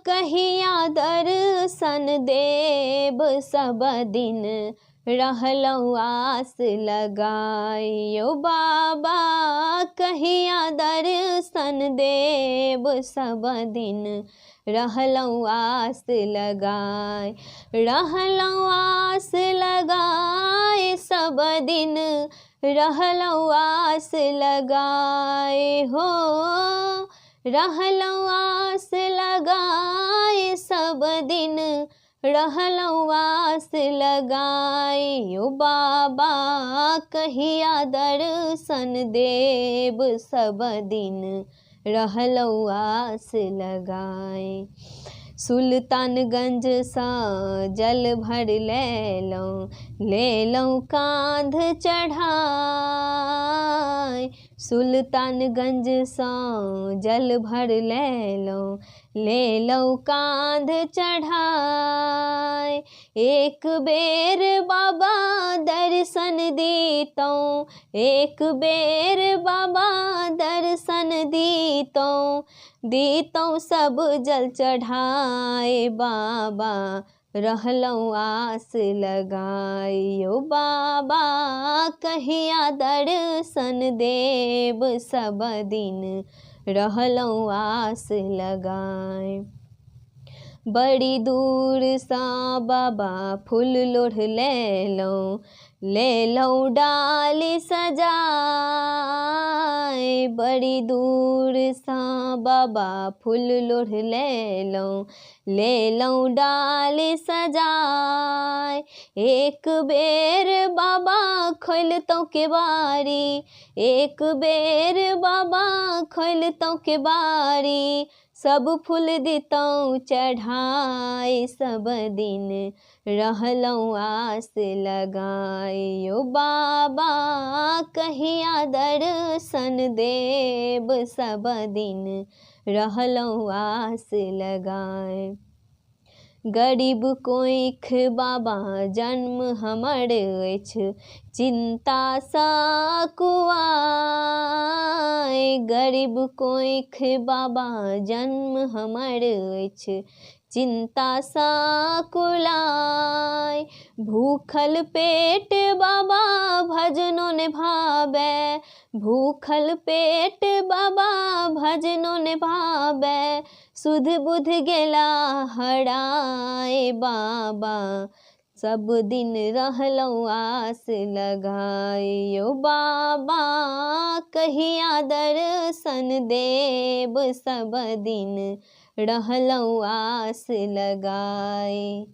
कहिया दर्शन देब सब दिन रहलहुँ आस लगाए। यो बाबा कहिया दर्शन देब सब दिन रहलहुँ आस लगाए। रहलहुँ आस लगाए सब दिन रहलहुँ आस लगाए हो। रहलहुँ आस लगाए सब दिन रहलहुँ आस लगाए। यो बाबा कहिया दर्शन देब सब दिन रहलहुँ आस लगाए। सुल्तानगंज सा जल भर लेलहुँ कांध चढ़ाए। सुल्तानगंज सा जल भर लेलहुँ कांध चढ़ाए। एक बेर बाबा दर्शन दीतौं, एक बेर बाबा दर्शन दीतौं सब जल चढ़ाए। बाबा रहलहुँ आस लगाए। यो बाबा कहिया दर्शन देब सब दिन रहलहुँ आस लगाए। बड़ी दूर सा बाबा फूल लोढ़ लेलहुँ डाली सजाए। बड़ी दूर सा बाबा फूल लोढ़ लेलहुँ डाली सजाए। एक बेर बाबा खोलतौं केवारी, एक बेर बाबा खोलतौं केवारी सब फूल दितौं चढ़ाए। सब दिन रहलहुँ आस लगाए। यो बाबा कहिया दर्शन देब सब दिन रहलहुँ आस लगाए। गरीब कोइख बाबा जन्म हमर अछि चिंता सा कुआए। गरीब कोइख बाबा जन्म हमर अछि चिंता सा कुलाए। भूखल पेट बाबा भजनो ने भाबै, भूखल पेट बाबा भजनो ने भाबै सुध बुध गेला हराए। बाबा सब दिन रहलहुँ आस लगाए। यो बाबा कहिया दर्शन देब सब दिन रहलहुँ आस लगाए।